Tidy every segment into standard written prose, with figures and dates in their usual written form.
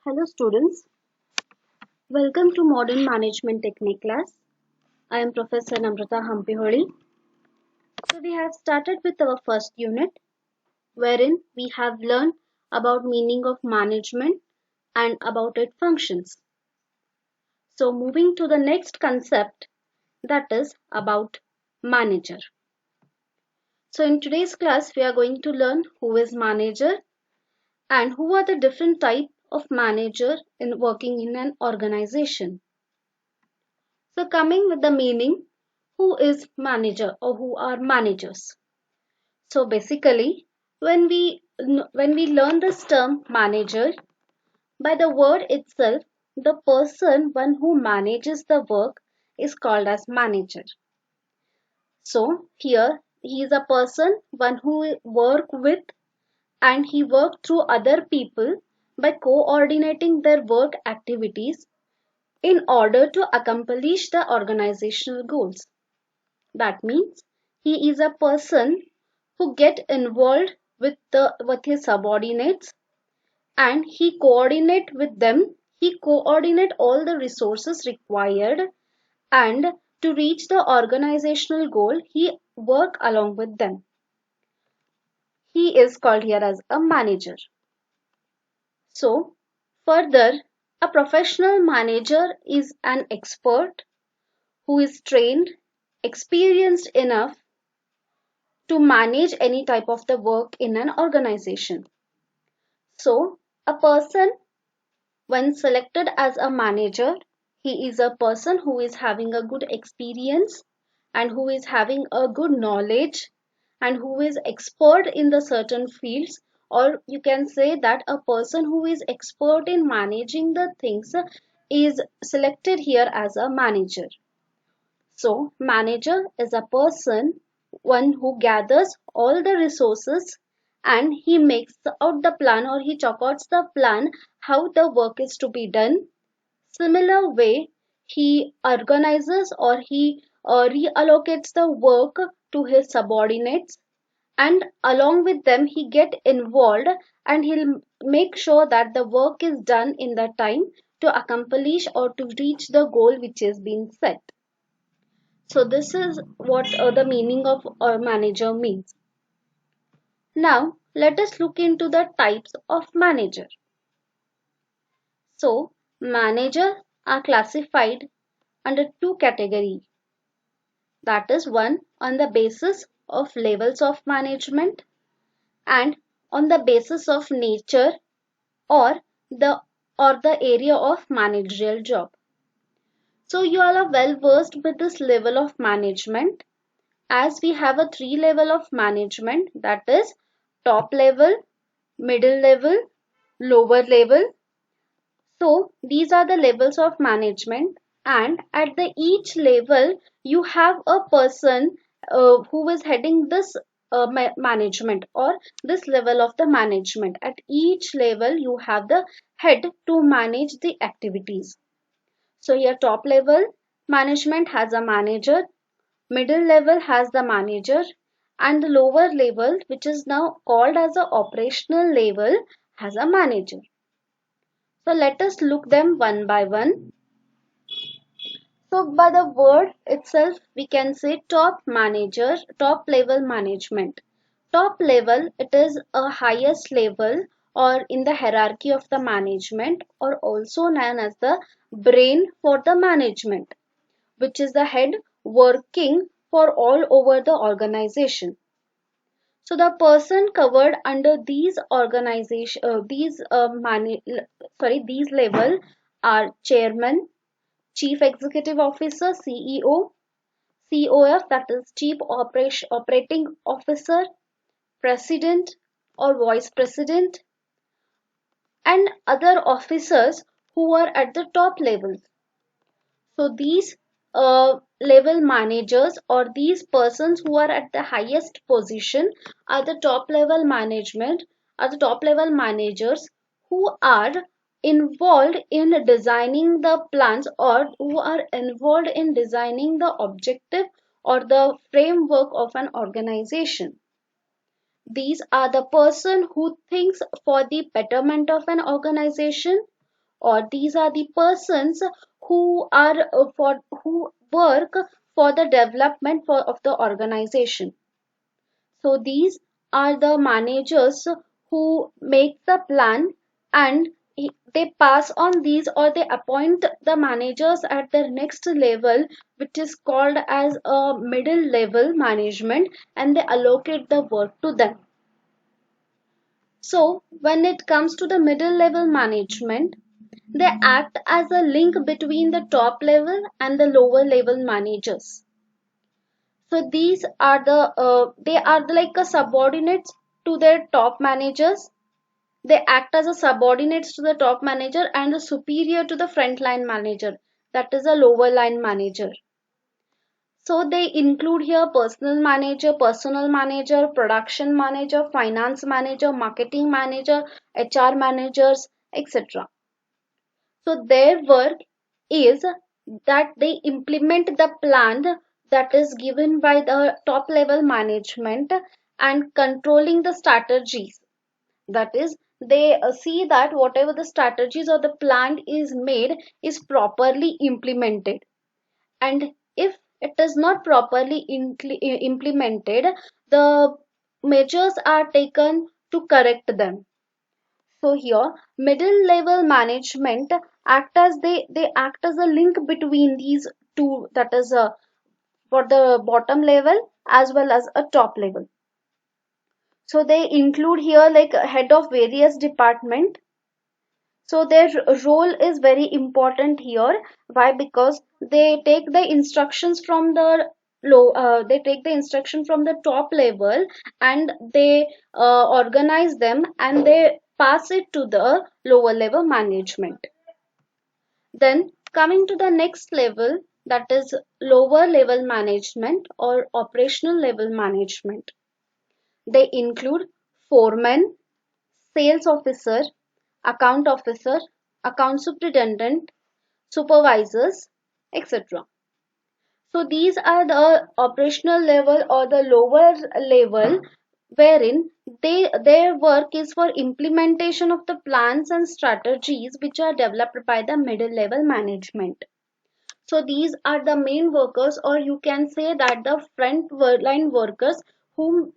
Hello students, welcome to Modern Management Technique class. I am Professor Namrata Hampiholi. So we have started with our first unit wherein we have learned about meaning of management and about its functions. So moving to the next concept, that is about manager. So in today's class we are going to learn who is manager and who are the different type of manager in working in an organization. So coming with the meaning, who is manager or who are managers? So basically, when we learn this term manager, by the word itself, the one who manages the work is called as manager. So here he is a one who work with and he work through other people by coordinating their work activities in order to accomplish the organizational goals. That means he is a person who get involved with his subordinates and he coordinate with them. He coordinate all the resources required and to reach the organizational goal, he work along with them. He is called here as a manager. So, further, a professional manager is an expert who is trained, experienced enough to manage any type of the work in an organization. So, a person when selected as a manager, he is a person who is having a good experience and who is having a good knowledge and who is expert in the certain fields, or you can say that a person who is expert in managing the things is selected here as a manager. So, manager is a one who gathers all the resources and he makes out the plan or he chalk out the plan how the work is to be done. Similar way, he organizes or he reallocates the work to his subordinates and along with them he get involved and he'll make sure that the work is done in the time to accomplish or to reach the goal which has been set. So this is what the meaning of a manager means. Now let us look into the types of manager. So managers are classified under two categories. That is one on the basis of levels of management and on the basis of nature or the area of managerial job. So you all are well versed with this level of management, as we have a three level of management, that is top level, middle level, lower level. So these are the levels of management and at the each level you have a person who is heading this management or this level of the management. At each level you have the head to manage the activities. So here top level management has a manager, middle level has the manager and the lower level, which is now called as the operational level, has a manager. So let us look them one by one. So by the word itself we can say top manager, top level management. Top level, it is a highest level or in the hierarchy of the management or also known as the brain for the management, which is the head working for all over the organization. So the person covered under these organization, these level are chairman, chief executive officer, CEO, COF, that is chief operating officer, president or vice president, and other officers who are at the top level. So these level managers or these persons who are at the highest position are the top level management, are the top level managers who are involved in designing the plans or who are involved in designing the objective or the framework of an organization. These are the person who thinks for the betterment of an organization, or these are the persons who are who work for the development of the organization. So these are the managers who make the plan, and they pass on these, or they appoint the managers at the next level, which is called as a middle level management, and they allocate the work to them. So when it comes to the middle level management, they act as a link between the top level and the lower level managers. So these are they are like a subordinates to their top managers. They act as a subordinates to the top manager and the superior to the frontline manager, that is a lower line manager. So they include here personal manager, production manager, finance manager, marketing manager, HR managers, etc. So their work is that they implement the plan that is given by the top level management and controlling the strategies. That is, they see that whatever the strategies or the plan is made is properly implemented. And if it is not properly implemented, the measures are taken to correct them. So here, middle level management they act as a link between these two, that is for the bottom level as well as a top level. So they include here like a head of various department. So their role is very important here. Why? Because they take the instructions from the they take the instruction from the top level, and they organize them, and they pass it to the lower level management. Then coming to the next level, that is lower level management or operational level management. They include foreman, sales officer, account officer, account superintendent, supervisors, etc. So these are the operational level or the lower level, wherein their work is for implementation of the plans and strategies which are developed by the middle level management. So these are the main workers, or you can say that the front line workers whom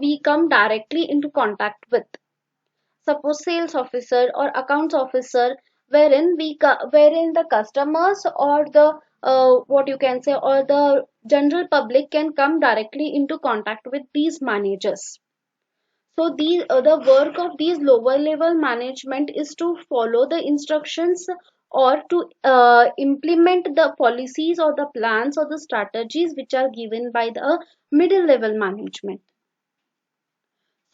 we come directly into contact with. Suppose sales officer or accounts officer, wherein the customers or the what you can say, or the general public can come directly into contact with these managers. So the work of these lower level management is to follow the instructions, or to implement the policies or the plans or the strategies which are given by the middle level management.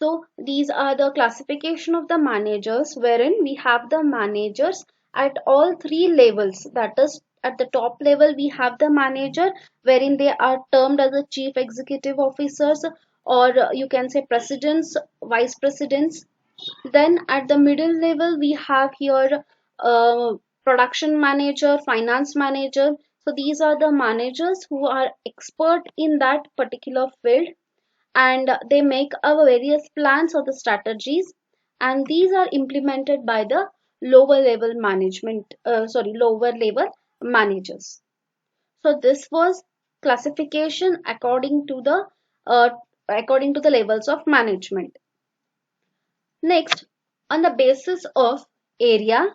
So these are the classification of the managers, wherein we have the managers at all three levels. That is, at the top level we have the manager, wherein they are termed as the chief executive officers, or you can say presidents, vice presidents. Then at the middle level we have here production manager, finance manager. So these are the managers who are expert in that particular field, and they make various plans or the strategies, and these are implemented by the lower level management lower level managers. So this was classification uh, according to the levels of management. Next, on the basis of area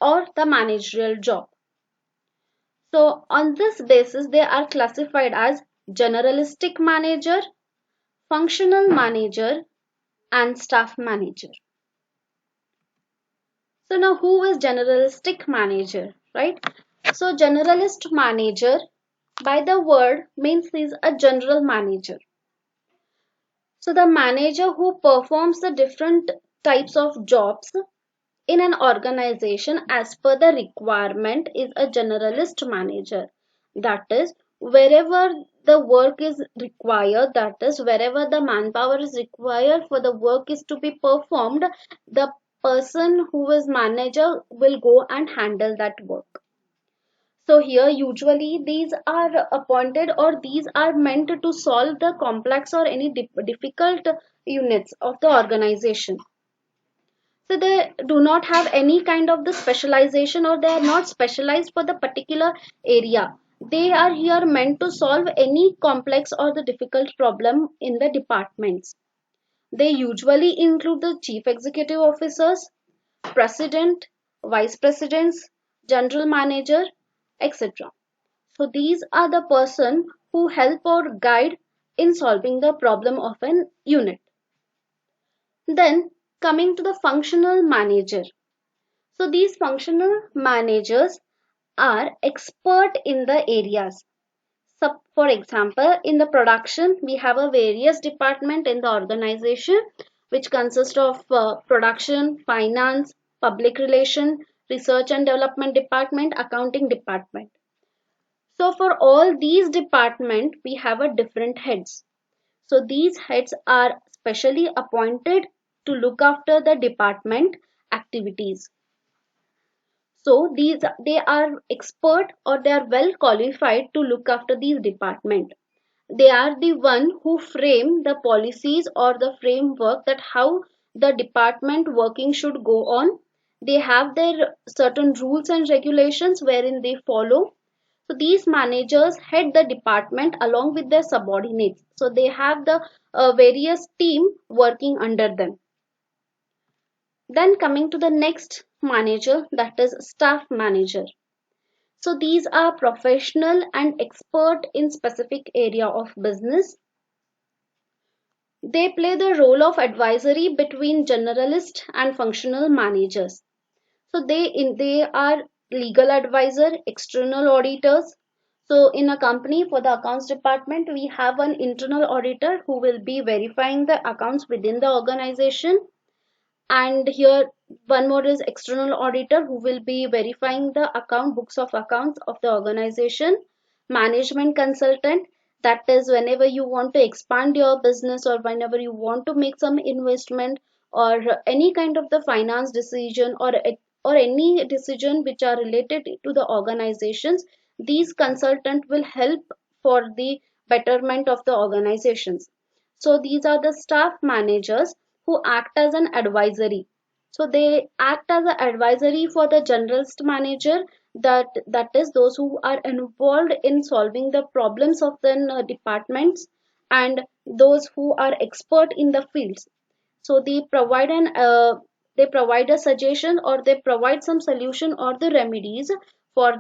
or the managerial job. So on this basis they are classified as generalistic manager, functional manager, and staff manager. So now who is generalistic manager, right? So generalist manager by the word means is a general manager. So the manager who performs the different types of jobs in an organization as per the requirement is a generalist manager. That is, wherever the work is required, that is, wherever the manpower is required for the work is to be performed, the person who is manager will go and handle that work. So here usually these are appointed, or these are meant to solve the complex or any difficult units of the organization. So they do not have any kind of the specialization, or they are not specialized for the particular area. They are here meant to solve any complex or the difficult problem in the departments. They usually include the chief executive officers, president, vice presidents, general manager, etc. So these are the person who help or guide in solving the problem of an unit. Then coming to the functional manager. So these functional managers are expert in the areas. So for example, in the production, we have a various department in the organization which consist of production, finance, public relation, research and development department, accounting department. So for all these department, we have a different heads. So these heads are specially appointed to look after the department activities. So these they are expert, or they are well qualified to look after these department. They are the one who frame the policies or the framework that how the department working should go on. They have their certain rules and regulations wherein they follow. So these managers head the department along with their subordinates. So they have the various team working under them. Then coming to the next manager, that is staff manager. So these are professional and expert in specific area of business. They play the role of advisory between generalist and functional managers. So they are legal advisor, external auditors. So in a company, for the accounts department, we have an internal auditor who will be verifying the accounts within the organization. And here one more is external auditor who will be verifying the account books of accounts of the organization. Management consultant, that is whenever you want to expand your business or whenever you want to make some investment or any kind of the finance decision or any decision which are related to the organizations, these consultant will help for the betterment of the organizations. So these are the staff managers who act as an advisory. So they act as an advisory for the generalist manager, that is those who are involved in solving the problems of the departments, and those who are expert in the fields. So they provide a suggestion, or they provide some solution or the remedies for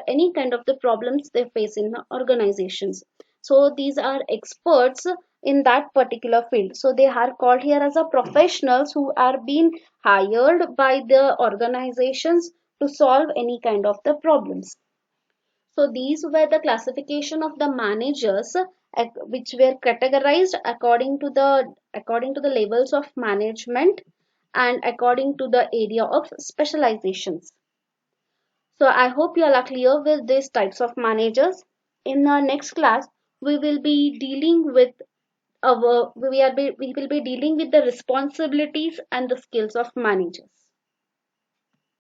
any kind of the problems they face in the organizations. So these are experts in that particular field. So they are called here as a professionals who are being hired by the organizations to solve any kind of the problems. So these were the classification of the managers, which were categorized according to the levels of management and according to the area of specializations. So I hope you all are clear with these types of managers. In our next class, we will be dealing with we will be dealing with the responsibilities and the skills of managers.